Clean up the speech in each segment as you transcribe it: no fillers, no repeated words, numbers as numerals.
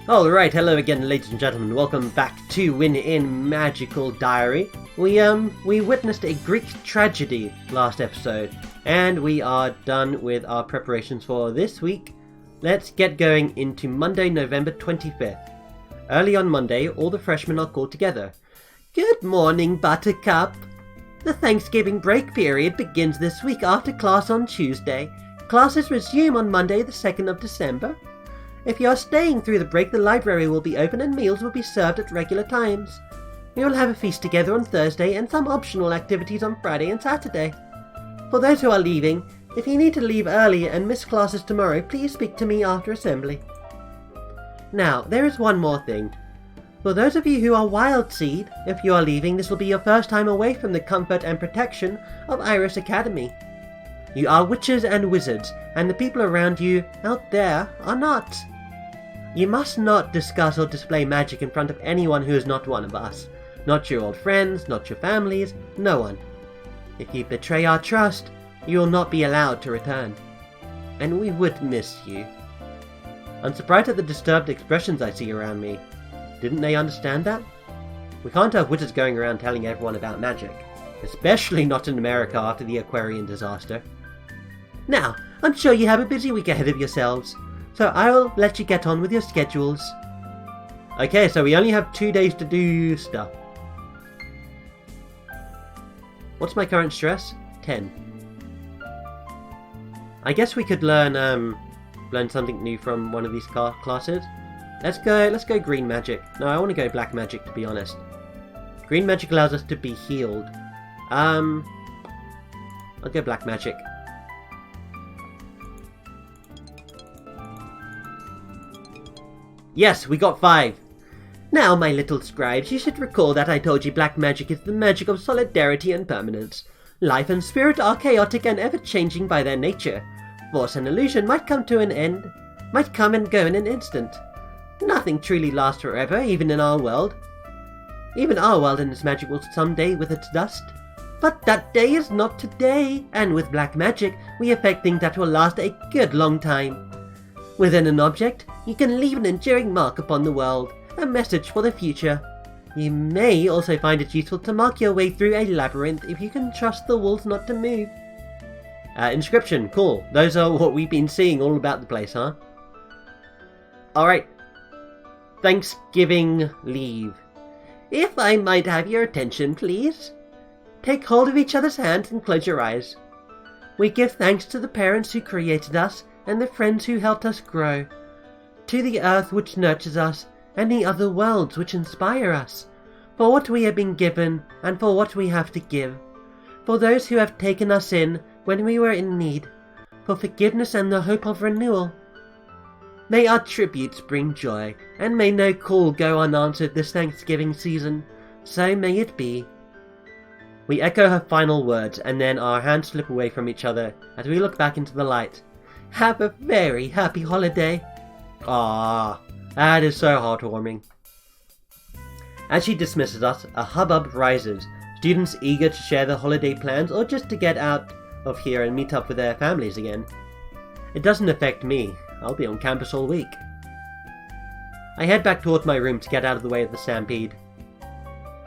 Alright, hello again ladies and gentlemen, welcome back to Wynn in Magical Diary. We witnessed a Greek tragedy last episode, and we are done with our preparations for this week. Let's get going into Monday, November 25th. Early on Monday, all the freshmen are called together. Good morning, Buttercup. The Thanksgiving break period begins this week after class on Tuesday. Classes resume on Monday, the 2nd of December. If you are staying through the break, the library will be open and meals will be served at regular times. We will have a feast together on Thursday and some optional activities on Friday and Saturday. For those who are leaving, if you need to leave early and miss classes tomorrow, please speak to me after assembly. Now, there is one more thing. For those of you who are Wild Seed, if you are leaving, this will be your first time away from the comfort and protection of Iris Academy. You are witches and wizards, and the people around you out there are not. You must not discuss or display magic in front of anyone who is not one of us. Not your old friends, not your families, no one. If you betray our trust, you will not be allowed to return. And we would miss you. I'm surprised at the disturbed expressions I see around me. Didn't they understand that? We can't have wizards going around telling everyone about magic. Especially not in America after the Aquarian disaster. Now, I'm sure you have a busy week ahead of yourselves, so I will let you get on with your schedules. Okay, so we only have 2 days to do stuff. What's my current stress? 10. I guess we could learn something new from one of these classes. Let's go green magic. No, I want to go black magic, to be honest. Green magic allows us to be healed. I'll go black magic. Yes, we got 5. Now, my little scribes, you should recall that I told you black magic is the magic of solidarity and permanence. Life and spirit are chaotic and ever-changing by their nature. Force and illusion might come and go in an instant. Nothing truly lasts forever, even in our world. Even our world and its magic will someday with its dust. But that day is not today, and with black magic, we affect things that will last a good long time. Within an object, you can leave an enduring mark upon the world, a message for the future. You may also find it useful to mark your way through a labyrinth if you can trust the walls not to move. Inscription, cool. Those are what we've been seeing all about the place, huh? Alright. Thanksgiving leave. If I might have your attention, please. Take hold of each other's hands and close your eyes. We give thanks to the parents who created us and the friends who helped us grow, to the earth which nurtures us and the other worlds which inspire us, for what we have been given and for what we have to give, for those who have taken us in when we were in need, for forgiveness and the hope of renewal. May our tributes bring joy, and may no call go unanswered this Thanksgiving season. So may it be. We echo her final words, and then our hands slip away from each other as we look back into the light. Have a very happy holiday. Ah, that is so heartwarming. As she dismisses us, a hubbub rises, students eager to share their holiday plans or just to get out of here and meet up with their families again. It doesn't affect me. I'll be on campus all week. I head back towards my room to get out of the way of the stampede.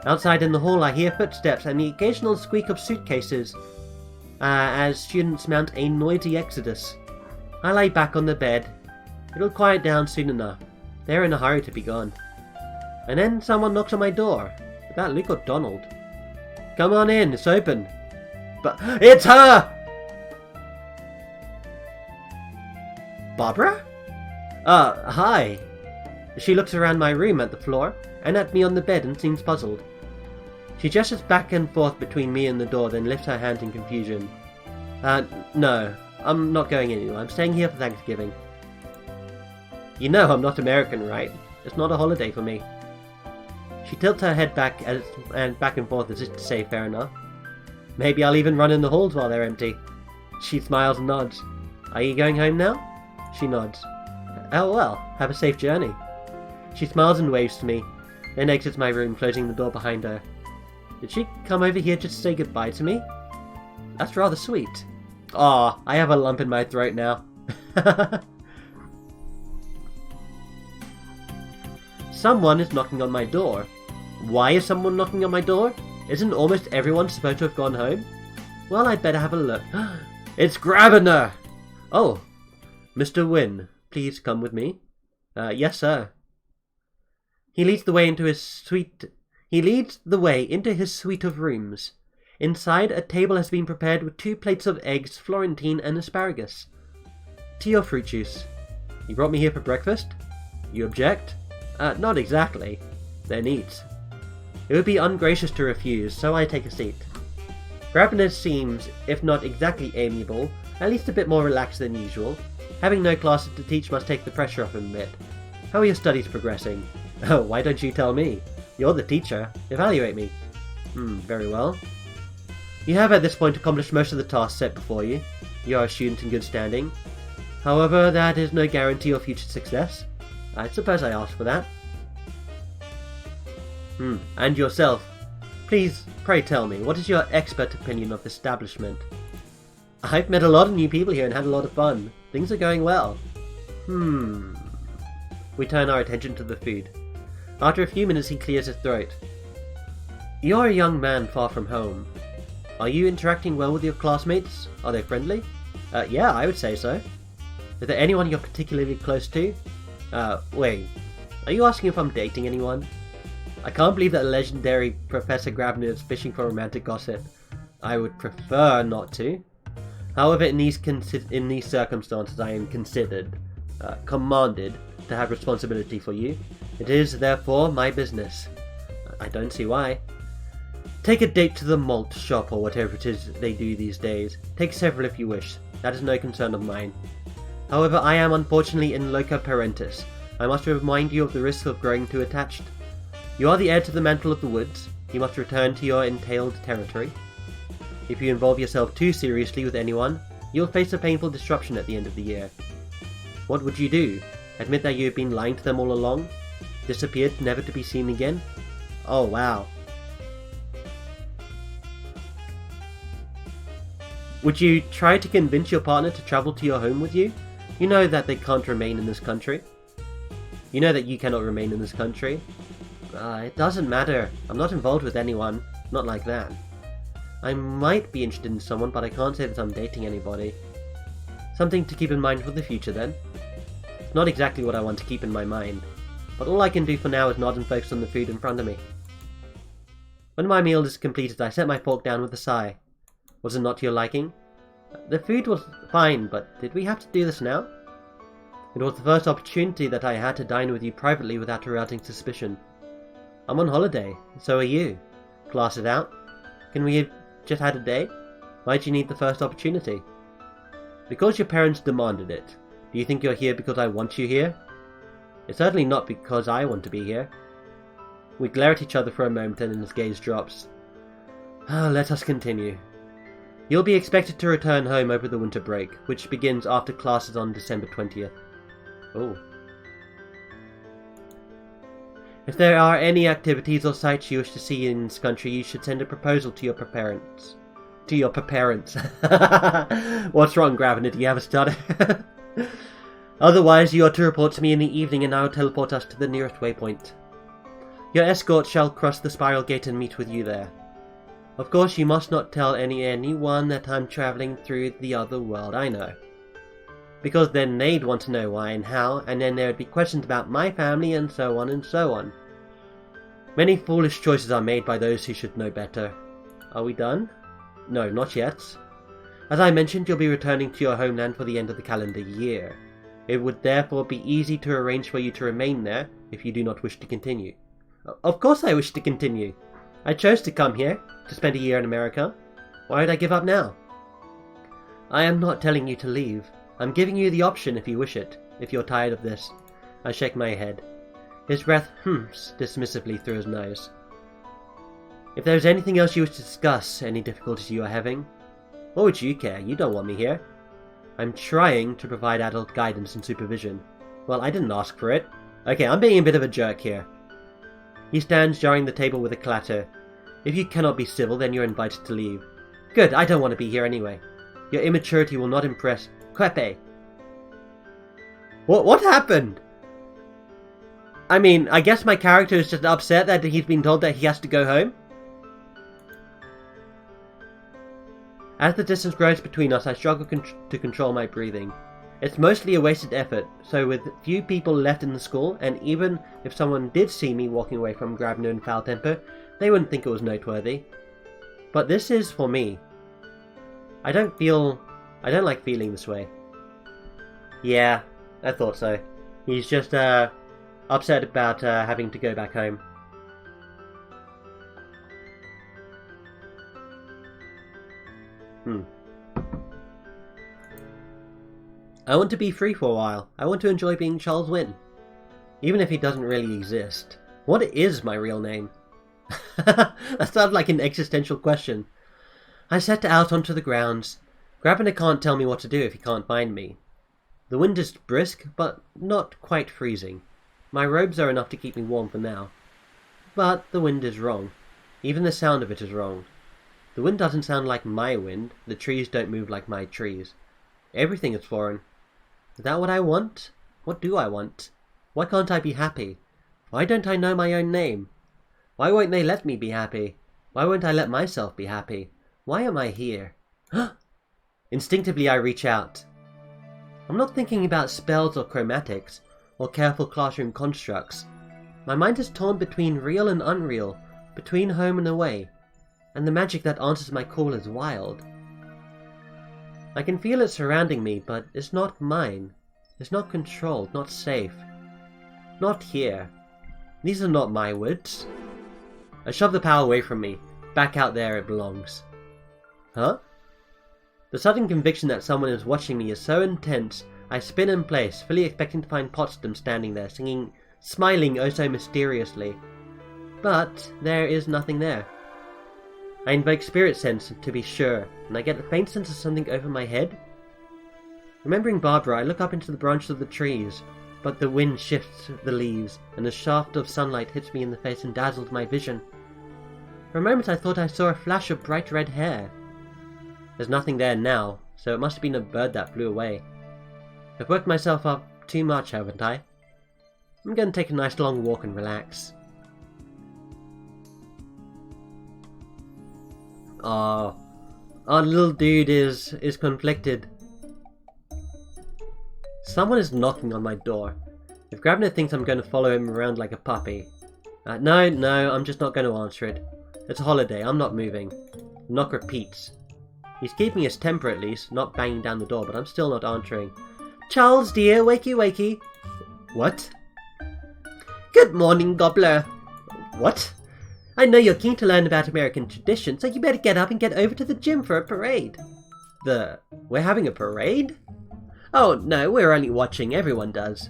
Outside in the hall I hear footsteps and the occasional squeak of suitcases as students mount a noisy exodus. I lie back on the bed. It'll quiet down soon enough. They're in a hurry to be gone. And then someone knocks on my door. Is that Luke or Donald? Come on in, it's open. But it's her! Barbara? Hi. She looks around my room at the floor, and at me on the bed and seems puzzled. She gestures back and forth between me and the door, then lifts her hands in confusion. No, I'm not going anywhere. I'm staying here for Thanksgiving. You know I'm not American, right? It's not a holiday for me. She tilts her head back and back and forth as if to say fair enough. Maybe I'll even run in the halls while they're empty. She smiles and nods. Are you going home now? She nods. Oh well, have a safe journey. She smiles and waves to me, then exits my room, closing the door behind her. Did she come over here just to say goodbye to me? That's rather sweet. Aw, I have a lump in my throat now. Someone is knocking on my door. Why is someone knocking on my door? Isn't almost everyone supposed to have gone home? Well, I'd better have a look. It's Grabiner! Oh, Mr. Wynn, please come with me. Yes, sir. He leads the way into his suite of rooms. Inside, a table has been prepared with 2 plates of eggs, Florentine, and asparagus. Tea or fruit juice? You brought me here for breakfast? You object? Not exactly. They're neat. It would be ungracious to refuse, so I take a seat. Grabiner seems, if not exactly amiable, at least a bit more relaxed than usual. Having no classes to teach must take the pressure off him a bit. How are your studies progressing? Oh, why don't you tell me? You're the teacher. Evaluate me. Very well. You have at this point accomplished most of the tasks set before you. You are a student in good standing. However, that is no guarantee of future success. I suppose I asked for that. And yourself. Please, pray tell me, what is your expert opinion of the establishment? I've met a lot of new people here and had a lot of fun. Things are going well. We turn our attention to the food. After a few minutes he clears his throat. You're a young man far from home. Are you interacting well with your classmates? Are they friendly? Yeah, I would say so. Is there anyone you're particularly close to? Wait. Are you asking if I'm dating anyone? I can't believe that legendary Professor Grabner is fishing for romantic gossip. I would prefer not to. However, in these circumstances I am commanded to have responsibility for you. It is, therefore, my business. I don't see why. Take a date to the malt shop or whatever it is they do these days. Take several if you wish. That is no concern of mine. However, I am unfortunately in loco parentis. I must remind you of the risk of growing too attached. You are the heir to the mantle of the woods. You must return to your entailed territory. If you involve yourself too seriously with anyone, you'll face a painful disruption at the end of the year. What would you do? Admit that you have been lying to them all along? Disappeared, never to be seen again? Oh, wow. Would you try to convince your partner to travel to your home with you? You know that they can't remain in this country. You know that you cannot remain in this country. It doesn't matter. I'm not involved with anyone. Not like that. I might be interested in someone, but I can't say that I'm dating anybody. Something to keep in mind for the future, then. It's not exactly what I want to keep in my mind, but all I can do for now is nod and focus on the food in front of me. When my meal is completed, I set my fork down with a sigh. Was it not to your liking? The food was fine, but did we have to do this now? It was the first opportunity that I had to dine with you privately without arousing suspicion. I'm on holiday, so are you. Class it out. Can we have just had a day? Why'd you need the first opportunity? Because your parents demanded it. Do you think you're here because I want you here? It's certainly not because I want to be here. We glare at each other for a moment and then his gaze drops. Let us continue. You'll be expected to return home over the winter break, which begins after classes on December 20th. Oh. If there are any activities or sights you wish to see in this country, you should send a proposal to your parents. To your parents. What's wrong, Gravina? Do you have a stutter? Otherwise, you are to report to me in the evening and I will teleport us to the nearest waypoint. Your escort shall cross the spiral gate and meet with you there. Of course, you must not tell anyone that I'm travelling through the other world, I know. Because then they'd want to know why and how, and then there would be questions about my family and so on and so on. Many foolish choices are made by those who should know better. Are we done? No, not yet. As I mentioned, you'll be returning to your homeland for the end of the calendar year. It would therefore be easy to arrange for you to remain there if you do not wish to continue. Of course I wish to continue. I chose to come here, to spend a year in America. Why would I give up now? I am not telling you to leave. I'm giving you the option if you wish it, if you're tired of this. I shake my head. His breath hums dismissively through his nose. If there's anything else you wish to discuss, any difficulties you are having, what would you care? You don't want me here. I'm trying to provide adult guidance and supervision. Well, I didn't ask for it. Okay, I'm being a bit of a jerk here. He stands jarring the table with a clatter. If you cannot be civil, then you're invited to leave. Good, I don't want to be here anyway. Your immaturity will not impress. Crepe! What happened? I mean, I guess my character is just upset that he's been told that he has to go home. As the distance grows between us, I struggle to control my breathing. It's mostly a wasted effort, so with few people left in the school, and even if someone did see me walking away from Grabner in foul temper, they wouldn't think it was noteworthy. But this is for me. I don't like feeling this way. Yeah, I thought so. He's just, upset about, having to go back home. I want to be free for a while. I want to enjoy being Charles Wynn. Even if he doesn't really exist. What is my real name? That sounds like an existential question. I set out onto the grounds. Grabner can't tell me what to do if he can't find me. The wind is brisk, but not quite freezing. My robes are enough to keep me warm for now. But the wind is wrong. Even the sound of it is wrong. The wind doesn't sound like my wind. The trees don't move like my trees. Everything is foreign. Is that what I want? What do I want? Why can't I be happy? Why don't I know my own name? Why won't they let me be happy? Why won't I let myself be happy? Why am I here? Instinctively I reach out. I'm not thinking about spells or chromatics, or careful classroom constructs. My mind is torn between real and unreal, between home and away, and the magic that answers my call is wild. I can feel it surrounding me, but it's not mine. It's not controlled, not safe. Not here. These are not my woods. I shove the power away from me. Back out there it belongs. Huh? The sudden conviction that someone is watching me is so intense, I spin in place, fully expecting to find Potsdam standing there, smiling oh so mysteriously. But there is nothing there. I invoke Spirit Sense to be sure, and I get a faint sense of something over my head. Remembering Barbara, I look up into the branches of the trees, but the wind shifts the leaves, and a shaft of sunlight hits me in the face and dazzles my vision. For a moment I thought I saw a flash of bright red hair. There's nothing there now, so it must have been a bird that flew away. I've worked myself up too much, haven't I? I'm going to take a nice long walk and relax. Oh, our little dude is conflicted. Someone is knocking on my door. If Grabner thinks I'm going to follow him around like a puppy. No, I'm just not going to answer it. It's a holiday, I'm not moving. The knock repeats. He's keeping his temper at least, not banging down the door, but I'm still not answering. Charles dear, wakey wakey. What? Good morning, Gobbler. What? I know you're keen to learn about American tradition, so you better get up and get over to the gym for a parade. We're having a parade? Oh no, we're only watching, everyone does.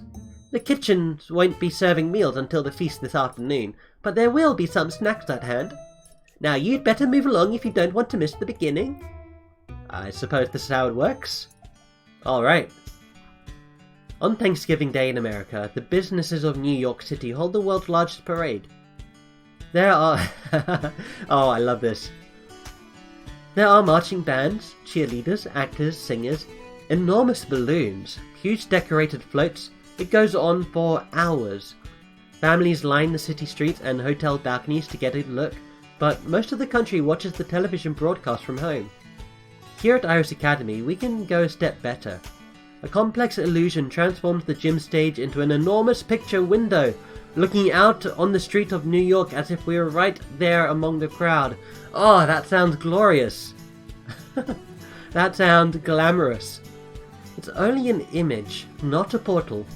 The kitchens won't be serving meals until the feast this afternoon, but there will be some snacks at hand. Now you'd better move along if you don't want to miss the beginning. I suppose this is how it works? Alright. On Thanksgiving Day in America, the businesses of New York City hold the world's largest parade. There are... oh, I love this. There are marching bands, cheerleaders, actors, singers, enormous balloons, huge decorated floats. It goes on for hours. Families line the city streets and hotel balconies to get a look, but most of the country watches the television broadcast from home. Here at Iris Academy, we can go a step better. A complex illusion transforms the gym stage into an enormous picture window, looking out on the street of New York as if we were right there among the crowd. Oh, that sounds glorious. That sounds glamorous. It's only an image, not a portal.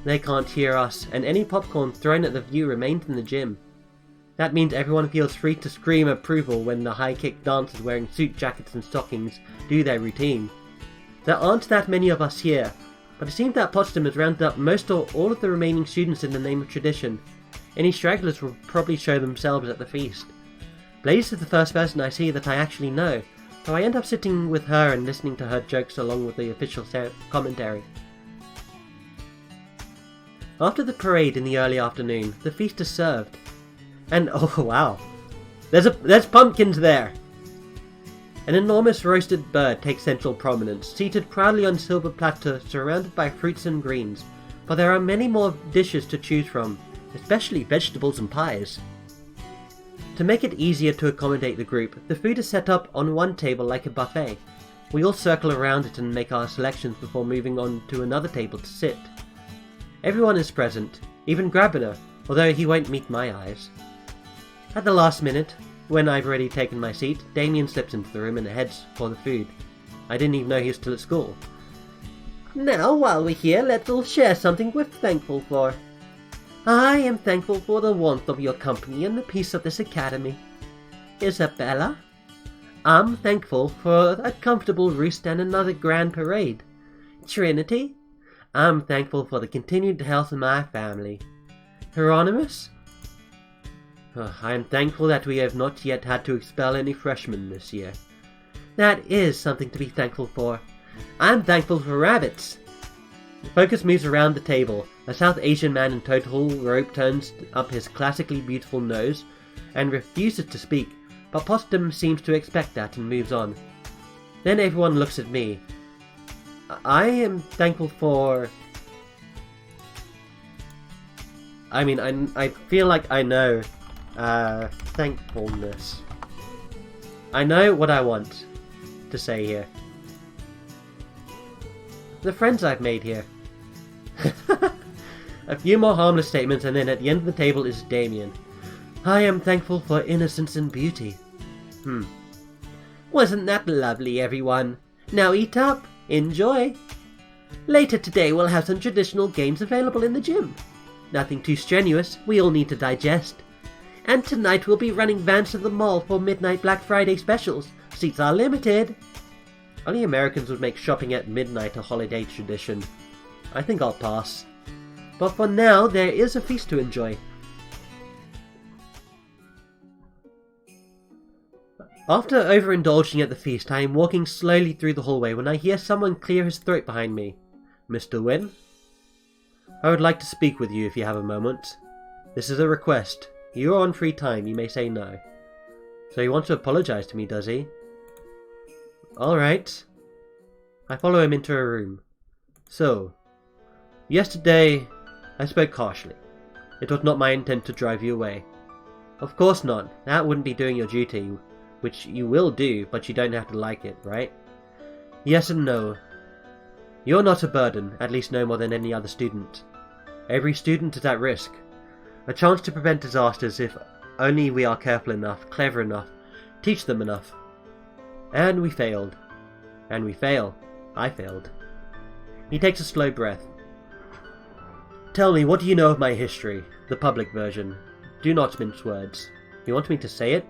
They can't hear us, and any popcorn thrown at the view remains in the gym. That means everyone feels free to scream approval when the high-kick dancers wearing suit jackets and stockings do their routine. There aren't that many of us here, but it seems that Potsdam has rounded up most or all of the remaining students in the name of tradition. Any stragglers will probably show themselves at the feast. Blaze is the first person I see that I actually know, so I end up sitting with her and listening to her jokes along with the official commentary. After the parade in the early afternoon, the feast is served. And oh wow, there's pumpkins there! An enormous roasted bird takes central prominence, seated proudly on silver platter surrounded by fruits and greens. But there are many more dishes to choose from. especially vegetables and pies. To make it easier to accommodate the group, the food is set up on one table like a buffet. We all circle around it and make our selections before moving on to another table to sit. Everyone is present, even Grabiner, although he won't meet my eyes. At the last minute, when I've already taken my seat, Damien slips into the room and heads for the food. I didn't even know he was still at school. Now, while we're here, let's all share something we're thankful for. I am thankful for the warmth of your company and the peace of this academy. Isabella? I'm thankful for a comfortable roost and another grand parade. Trinity? I'm thankful for the continued health of my family. Hieronymus? I am thankful that we have not yet had to expel any freshmen this year. That is something to be thankful for. I'm thankful for rabbits. The focus moves around the table. A South Asian man in total robe turns up his classically beautiful nose and refuses to speak, but Potsdam seems to expect that and moves on. Then everyone looks at me. I am thankful for... I feel like I know. Thankfulness. I know what I want to say here. The friends I've made here. A few more harmless statements, and then at the end of the table is Damien. I am thankful for innocence and beauty. Wasn't that lovely, everyone? Now eat up. Enjoy. Later today we'll have some traditional games available in the gym. Nothing too strenuous, we all need to digest. And tonight we'll be running vans to the mall for midnight Black Friday specials. Seats are limited. Only Americans would make shopping at midnight a holiday tradition. I think I'll pass. But for now, there is a feast to enjoy. After overindulging at the feast, I am walking slowly through the hallway when I hear someone clear his throat behind me. Mr. Wynn? I would like to speak with you if you have a moment. This is a request. You are on free time, you may say no. So he wants to apologize to me, does he? Alright. I follow him into a room. So, yesterday I spoke harshly. It was not my intent to drive you away. Of course not. That wouldn't be doing your duty, which you will do, but you don't have to like it, right? Yes and no. You're not a burden, at least no more than any other student. Every student is at risk. A chance to prevent disasters if only we are careful enough, clever enough, teach them enough. And we failed. And we fail. I failed. He takes a slow breath. Tell me, what do you know of my history? The public version. Do not mince words. You want me to say it?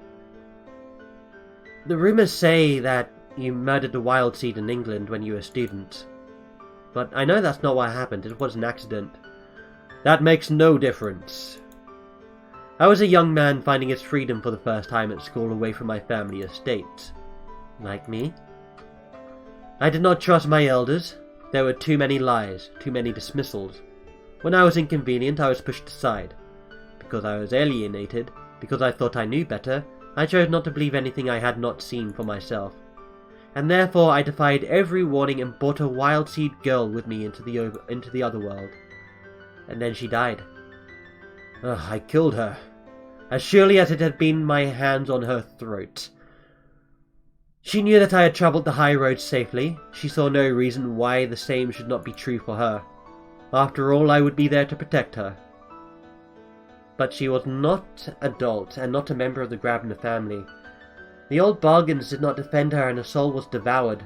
The rumours say that you murdered a wild seed in England when you were a student. But I know that's not what happened. It was an accident. That makes no difference. I was a young man finding his freedom for the first time at school away from my family estate. Like me? I did not trust my elders. There were too many lies, too many dismissals. When I was inconvenient, I was pushed aside. Because I was alienated, because I thought I knew better, I chose not to believe anything I had not seen for myself. And therefore I defied every warning and brought a wild seed girl with me into the other world. And then she died. I killed her, as surely as it had been my hands on her throat. She knew that I had travelled the high road safely. She saw no reason why the same should not be true for her. After all, I would be there to protect her. But she was not adult, and not a member of the Grabner family. The old bargains did not defend her, and her soul was devoured.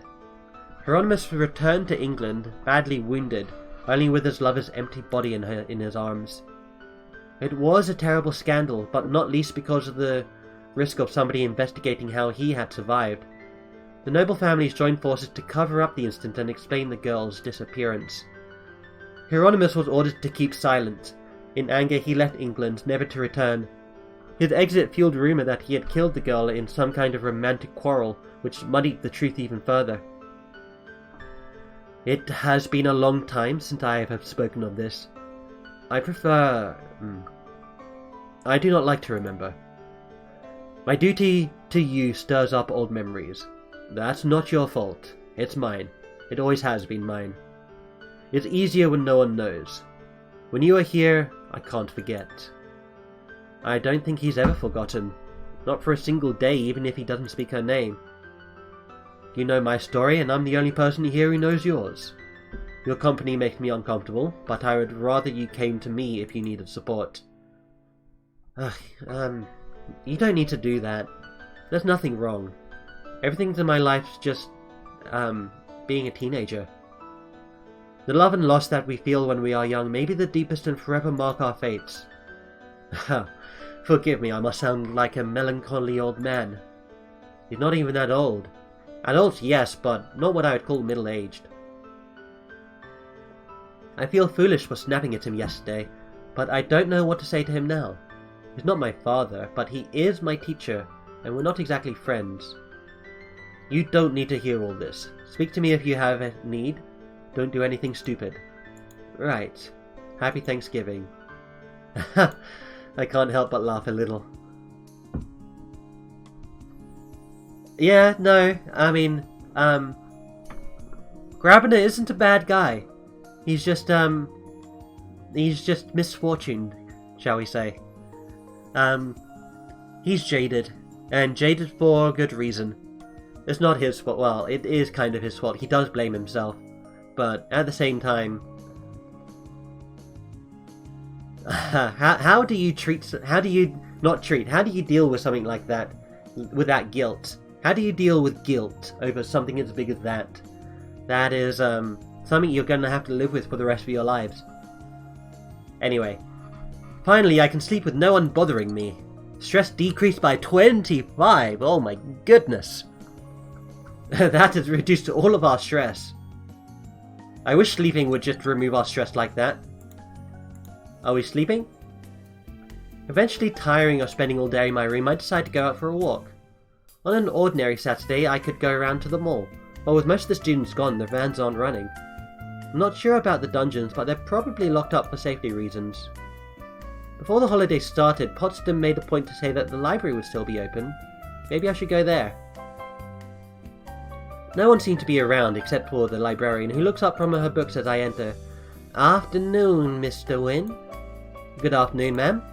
Hieronymus returned to England, badly wounded, only with his lover's empty body in his arms. It was a terrible scandal, but not least because of the risk of somebody investigating how he had survived. The noble families joined forces to cover up the incident and explain the girl's disappearance. Hieronymus was ordered to keep silent. In anger, he left England, never to return. His exit fueled rumour that he had killed the girl in some kind of romantic quarrel, which muddied the truth even further. It has been a long time since I have spoken of this. I do not like to remember. My duty to you stirs up old memories. That's not your fault. It's mine. It always has been mine. It's easier when no one knows. When you are here, I can't forget. I don't think he's ever forgotten. Not for a single day, even if he doesn't speak her name. You know my story, and I'm the only person here who knows yours. Your company makes me uncomfortable, but I would rather you came to me if you needed support. You don't need to do that. There's nothing wrong. Everything in my life's just, being a teenager. The love and loss that we feel when we are young may be the deepest and forever mark our fates. Forgive me, I must sound like a melancholy old man. He's not even that old. Adult, yes, but not what I would call middle-aged. I feel foolish for snapping at him yesterday, but I don't know what to say to him now. He's not my father, but he is my teacher, and we're not exactly friends. You don't need to hear all this. Speak to me if you have a need. Don't do anything stupid. Right. Happy Thanksgiving. I can't help but laugh a little. Yeah, no, I mean, Grabiner isn't a bad guy. He's just misfortuned, shall we say. He's jaded, and jaded for good reason. It's not his fault. Well, it is kind of his fault. He does blame himself, but at the same time, how do you deal with something like that, with that guilt? How do you deal with guilt over something as big as that? That is, something you're going to have to live with for the rest of your lives. Anyway. Finally, I can sleep with no one bothering me. Stress decreased by 25! Oh my goodness! That has reduced all of our stress. I wish sleeping would just remove our stress like that. Are we sleeping? Eventually tiring of spending all day in my room, I decide to go out for a walk. On an ordinary Saturday, I could go around to the mall, but with most of the students gone, the vans aren't running. I'm not sure about the dungeons, but they're probably locked up for safety reasons. Before the holiday started, Potsdam made a point to say that the library would still be open. Maybe I should go there. No one seemed to be around except for the librarian, who looks up from her books as I enter. Afternoon, Mr. Wynn. Good afternoon, ma'am.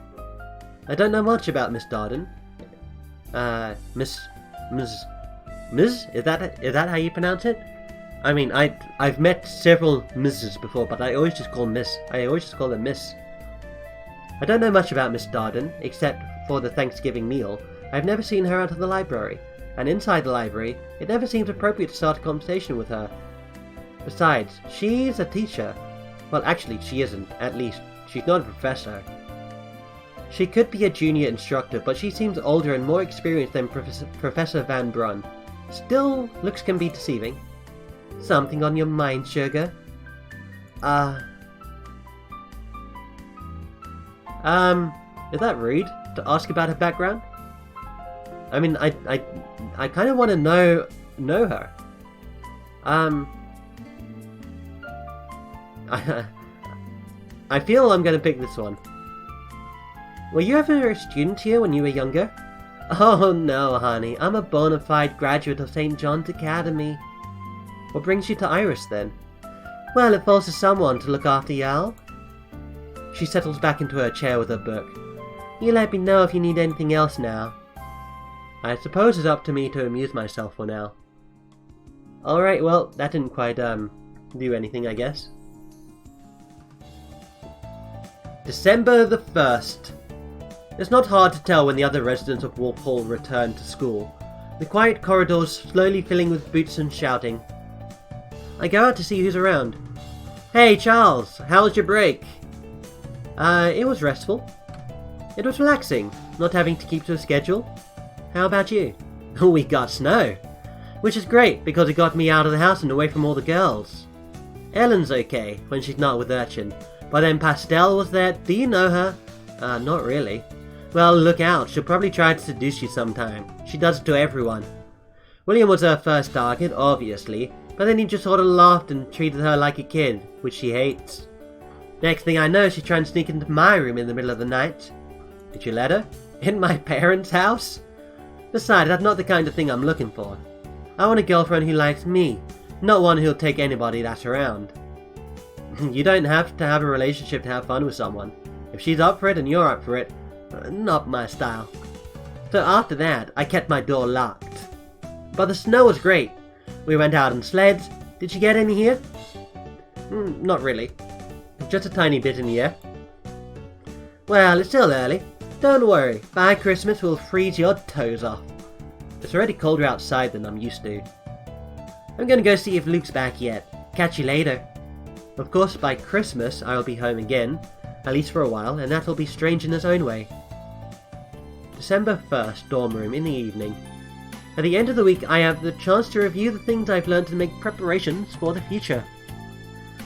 I don't know much about Miss Darden. Miss? Is that how you pronounce it? I mean, I've met several Mrs. before, but I always just call Miss. I always just call her Miss. I don't know much about Miss Darden, except for the Thanksgiving meal. I've never seen her out of the library, and inside the library, it never seems appropriate to start a conversation with her. Besides, she's a teacher. Well, actually, she isn't. At least, she's not a professor. She could be a junior instructor, but she seems older and more experienced than Professor Van Brun. Still, looks can be deceiving. Something on your mind, sugar? Is that rude to ask about her background? I mean, I kind of want to know her. I feel I'm going to pick this one. Were you ever a student here when you were younger? Oh no, honey. I'm a bona fide graduate of St. John's Academy. What brings you to Iris, then? Well, it falls to someone to look after y'all. She settles back into her chair with her book. You let me know if you need anything else now. I suppose it's up to me to amuse myself for now. Alright, well, that didn't quite, do anything, I guess. December the 1st. It's not hard to tell when the other residents of Wolf Hall return to school. The quiet corridors slowly filling with boots and shouting. I go out to see who's around. Hey, Charles, how was your break? It was restful. It was relaxing, not having to keep to a schedule. How about you? We got snow. Which is great, because it got me out of the house and away from all the girls. Ellen's okay, when she's not with Urchin. But then Pastel was there. Do you know her? Not really. Well, look out. She'll probably try to seduce you sometime. She does it to everyone. William was her first target, obviously. But then he just sort of laughed and treated her like a kid, which she hates. Next thing I know, she's trying to sneak into my room in the middle of the night. Did you let her? In my parents' house? Besides, that's not the kind of thing I'm looking for. I want a girlfriend who likes me, not one who'll take anybody that's around. You don't have to have a relationship to have fun with someone. If she's up for it and you're up for it, not my style. So after that, I kept my door locked. But the snow was great. We went out on sleds. Did you get any here? Not really. Just a tiny bit in here. Well, it's still early. Don't worry, by Christmas we'll freeze your toes off. It's already colder outside than I'm used to. I'm gonna go see if Luke's back yet. Catch you later. Of course, by Christmas I'll be home again, at least for a while, and that'll be strange in its own way. December 1st, dorm room in the evening. At the end of the week I have the chance to review the things I've learned to make preparations for the future.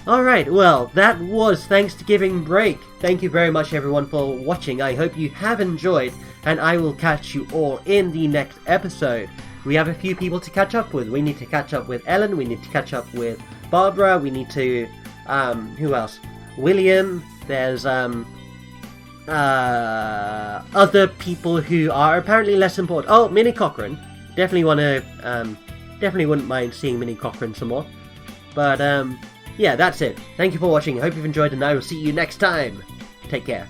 Alright, well, that was Thanksgiving break. Thank you very much everyone for watching. I hope you have enjoyed, and I will catch you all in the next episode. We have a few people to catch up with. We need to catch up with Ellen, we need to catch up with Barbara, we need to, who else? William, there's, other people who are apparently less important. Oh, Minnie Cochran. Definitely definitely wouldn't mind seeing Minnie Cochran some more. But, yeah, that's it. Thank you for watching. I hope you've enjoyed, and I will see you next time. Take care.